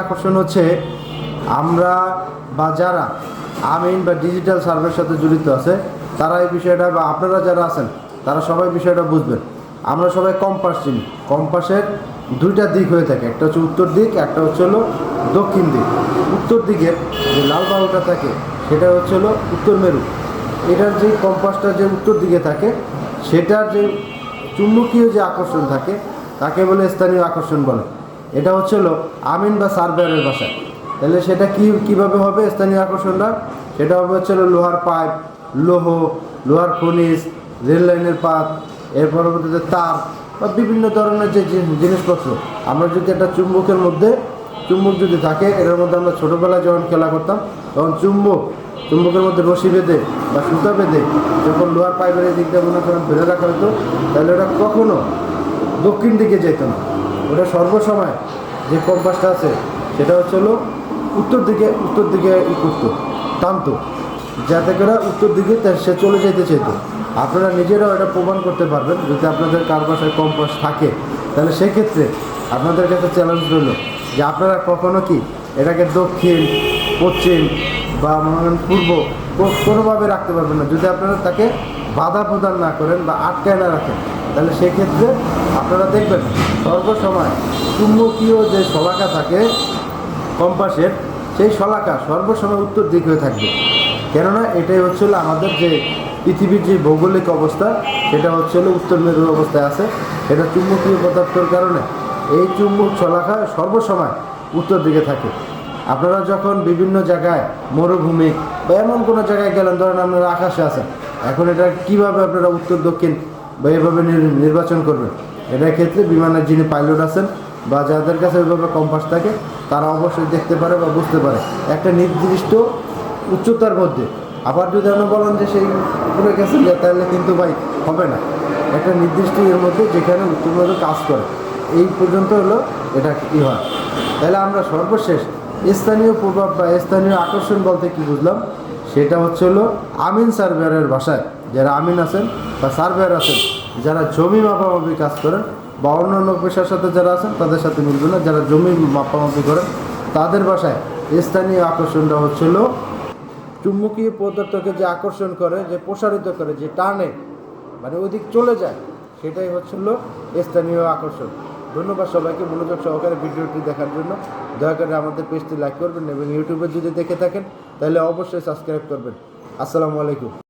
আকর্ষণ হচ্ছে আমরা বা যারা আমিন বা ডিজিটাল সার্ভের সাথে জড়িত আছে তারা এই বিষয়টা, বা আপনারা যারা আছেন তারা সবাই বিষয়টা বুঝবেন। আমরা সবাই কম্পাস চিনি। কম্পাসের দুইটা দিক হয়ে থাকে, একটা হচ্ছে উত্তর দিক, একটা হচ্ছে হলো দক্ষিণ দিক। উত্তর দিকের যে লাল বাহুটা থাকে সেটা হচ্ছে হলো উত্তর মেরু। এটার যে কম্পাসটা যে উত্তর দিকে থাকে সেটার যে চুম্বকীয় যে আকর্ষণ থাকে তাকে বলে স্থানীয় আকর্ষণ বলে। এটা হচ্ছে হলো আমিন বা সার্ভেয়ারের ভাষায়। তাহলে সেটা কীভাবে হবে স্থানীয় আকর্ষণটা? সেটা হবে হচ্ছে হলো লোহার পাইপ, লোহার খনিজ, রেল লাইনের পাত, এর পরবর্তীতে তার বা বিভিন্ন ধরনের যে জিনিসপত্র। আমরা যদি একটা চুম্বকের মধ্যে চুম্বক যদি থাকে, এটার মধ্যে আমরা ছোটোবেলায় যখন খেলা করতাম তখন চুম্বকের মধ্যে রশি বেঁধে বা সুতা বেঁধে যখন লোহার পাইপের এই দিকটা মনে করেন ধরে রাখা হতো, তাহলে ওটা কখনো দক্ষিণ দিকে যেত না। ওটা সর্বসময় যে কম্পাসটা আছে সেটা হচ্ছে হলো উত্তর দিকে করতো, টানতো, যাতে করে উত্তর দিকে সে চলে যেতে চাইতো। আপনারা নিজেরাও এটা প্রমাণ করতে পারবেন যদি আপনাদের কার বাসায় কম্পাস থাকে। তাহলে সেক্ষেত্রে আপনাদের কাছে চ্যালেঞ্জ রইল যে আপনারা কখনো কি এটাকে দক্ষিণ, পশ্চিম বা মনে করেন পূর্ব কোনোভাবে রাখতে পারবেন না যদি আপনারা তাকে বাধা প্রদান না করেন বা আটকায় না রাখেন। তাহলে সেক্ষেত্রে আপনারা দেখবেন সর্বসময় চুম্বকীয় যে শলাকা থাকে কম্পাসের, সেই শলাকা সর্বসময় উত্তর দিক হয়ে থাকবে। কেননা এটাই হচ্ছিল আমাদের যে পৃথিবীর যে ভৌগোলিক অবস্থা, সেটা হচ্ছিল উত্তর মেরুর অবস্থায় আছে। এটা চুম্বকীয় পদার্থের কারণে এই চুম্বক শলাকা সর্বসময় উত্তর দিকে থাকে। আপনারা যখন বিভিন্ন জায়গায় মরুভূমি বা এমন কোনো জায়গায় গেলেন, ধরেন আপনারা আকাশে আছেন, এখন এটা কীভাবে আপনারা উত্তর দক্ষিণ বা এভাবে নির্বাচন করবেন? এটার ক্ষেত্রে বিমানের যিনি পাইলট আছেন বা যাদের কাছে ওইভাবে কম্পাস থাকে তারা অবশ্যই দেখতে পারে বা বুঝতে পারে একটা নির্দিষ্ট উচ্চতার মধ্যে। আবার যদি আপনি বলেন যে সেই উপরে গেছে, তাহলে কিন্তু ভাই হবে না। একটা নির্দিষ্ট এর মধ্যে যেখানে উত্তর মেরু কাজ করে এই পর্যন্ত হলো এটা কী হয়। তাহলে আমরা সর্বশেষ স্থানীয় প্রভাব বা স্থানীয় আকর্ষণ বলতে কি বুঝলাম, সেটা হচ্ছে হলো আমিন সার্ভেয়ারের ভাষায় যারা আমিন আছেন বা সার্ভেয়ার আছেন, যারা জমি মাপামাপি কাজ করেন বা অন্যান্য পেশার সাথে যারা আছেন তাদের সাথে মিলবে না, যারা জমি মাপামাপি করেন তাদের ভাষায় স্থানীয় আকর্ষণটা হচ্ছিল চুম্বকীয় পদার্থকে যে আকর্ষণ করে, যে প্রসারিত করে, যে টানে, মানে ওইদিক চলে যায়, সেটাই হচ্ছিল স্থানীয় আকর্ষণ। ধন্যবাদ সবাইকে মনোযোগ সহকারে ভিডিওটি দেখার জন্য। দয়া করে আমাদের পেজটি লাইক করবেন এবং ইউটিউবে যদি দেখে থাকেন তাহলে অবশ্যই সাবস্ক্রাইব করবেন। আসসালামু আলাইকুম।